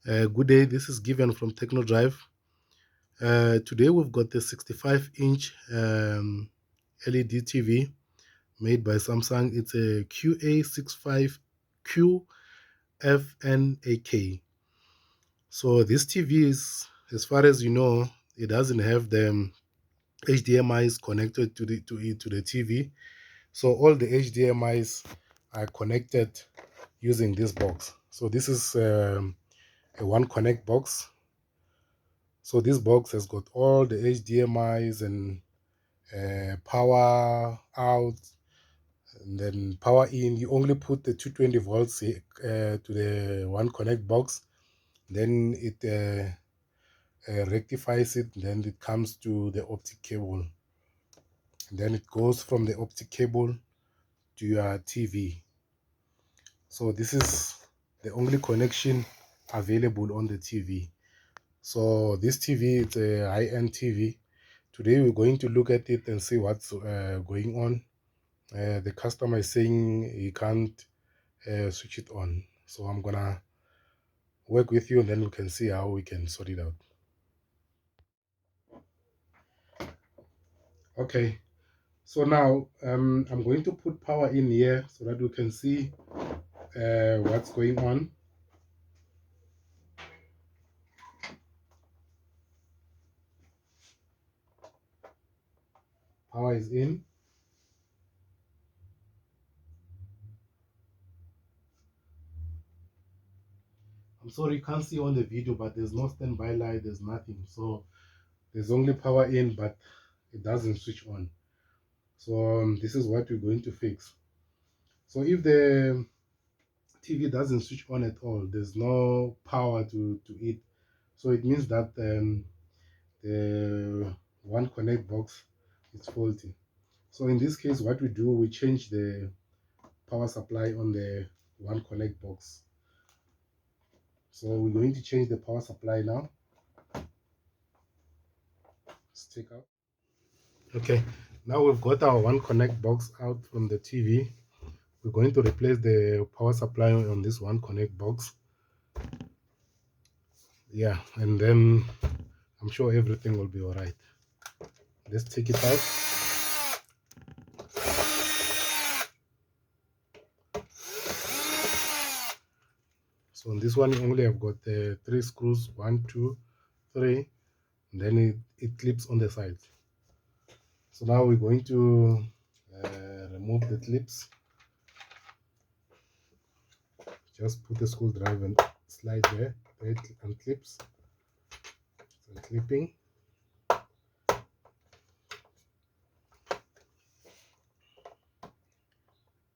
Good day, this is Given from Techno Drive. Today we've got the 65-inch LED TV made by Samsung. It's a QA65Q7 So this TV is, as far as you know, it doesn't have the HDMI's connected to the TV. So all the HDMI's are connected using this box. So this is a one connect box. So this box has got all the HDMI's and power out and then power in. You only put the 220 volts to the one connect box, then it rectifies it, then it comes to the optic cable, and then it goes from the optic cable to your TV. So this is the only connection available on the TV. So this TV, it's a high-end TV. Today we're going to look at it and see what's going on. The customer is saying he can't switch it on. So I'm gonna work with you and then we can see how we can sort it out. Okay, so now I'm going to put power in here so that we can see what's going on. Power is in. I'm sorry you can't see on the video, but there's no standby light, there's nothing. So there's only power in, but it doesn't switch on. So this is what we're going to fix. So if the TV doesn't switch on at all, there's no power to it, so it means that the one connect box is faulty. So in this case, what we do, we change the power supply on the one connect box. So we're going to change the power supply now. Let's take out. Okay, now we've got our one connect box out from the TV. We're going to replace the power supply on this one connect box. Yeah, and then I'm sure everything will be all right. Let's take it out. So on this one, you only have got three screws, 1, 2, 3, and then it clips on the side. So now we're going to remove the clips. Just put the screwdriver and slide there, it unclips. So clipping.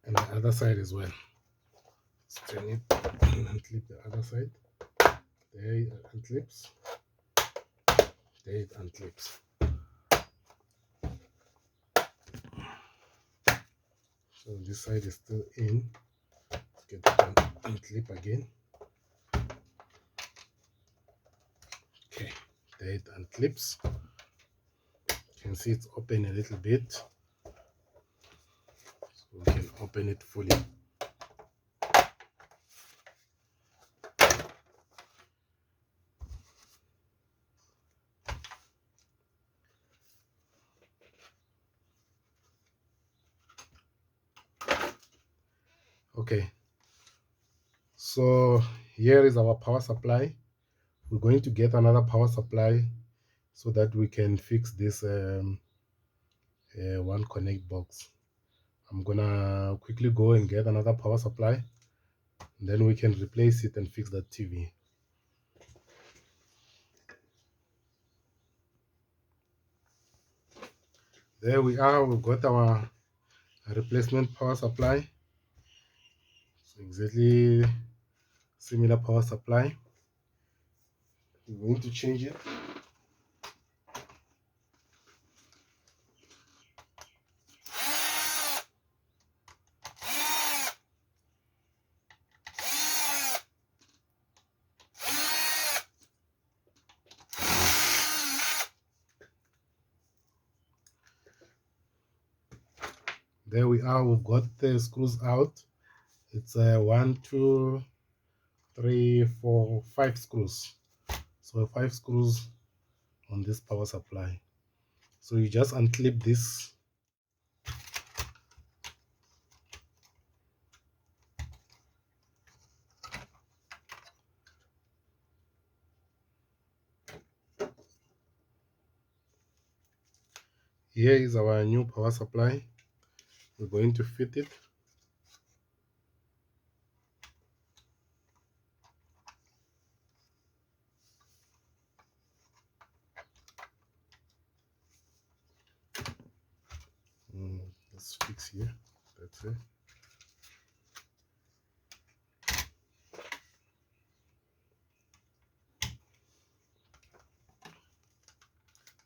And the other side as well. Let's turn it and unclip the other side. There it unclips. There it unclips. So this side is still in. Let's get it unclip again. Okay, there it unclips. You can see it's open a little bit. So we can open it fully. Okay, so here is our power supply. We're going to get another power supply so that we can fix this one connect box. I'm gonna quickly go and get another power supply, and then we can replace it and fix that TV. There we are, we've got our replacement power supply. So exactly similar power supply. We're going to change it. There we are, we've got the screws out. It's 1, 2, 3, 4, 5 screws. So 5 screws on this power supply. So you just unclip this. Here is our new power supply. We're going to fit it. Let's fix here. That's it.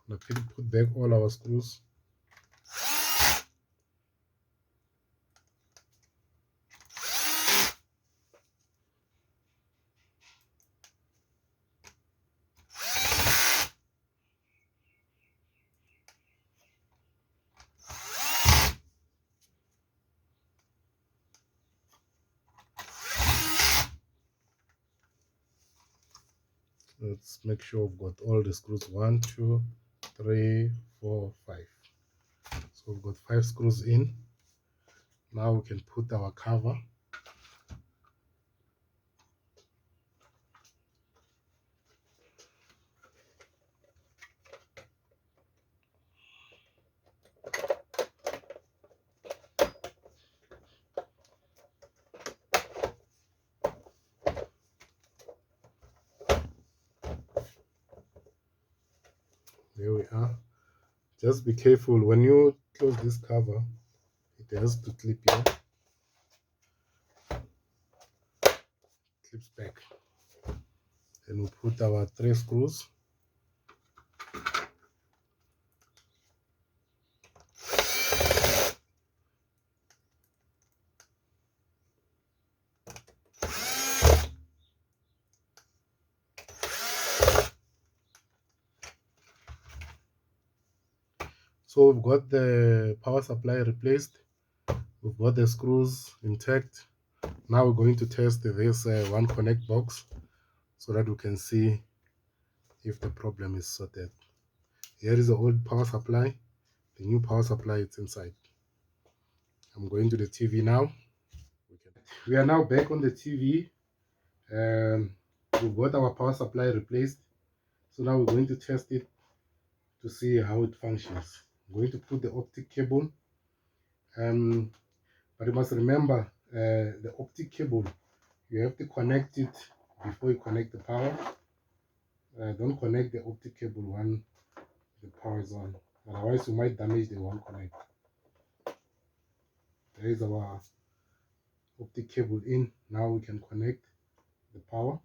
Now put back all our screws. Let's make sure we've got all the screws. 1, 2, 3, 4, 5. So we've got 5 screws in. Now we can put our cover. There we are. Just be careful when you close this cover, it has to clip here. Clips back. Then we put our 3 screws. So we've got the power supply replaced. We've got the screws intact. Now we're going to test this one connect box so that we can see if the problem is sorted. Here is the old power supply. The new power supply is inside. I'm going to the TV now. We are now back on the TV. We've got our power supply replaced. So now we're going to test it to see how it functions. I'm going to put the optic cable. But you must remember the optic cable, you have to connect it before you connect the power. Don't connect the optic cable when the power is on, otherwise you might damage the one connect. There is our optic cable in. Now we can connect the power.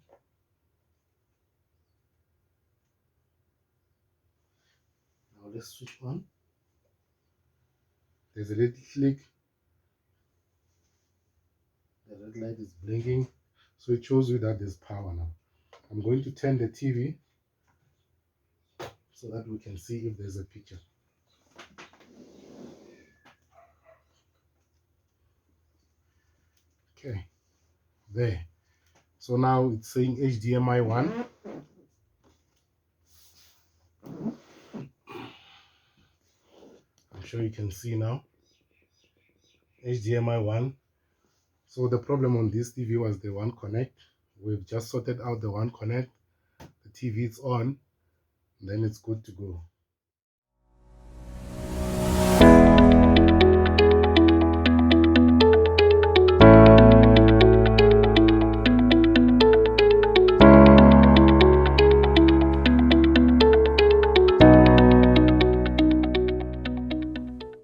Now let's switch on. There's a little click. The red light is blinking, so it shows you that there's power now. I'm going to turn the TV so that we can see if there's a picture. Okay, there. So now it's saying HDMI 1. I'm sure you can see now. HDMI 1. So the problem on this TV was the one connect. We've just sorted out the one connect. The TV is on. Then it's good to go.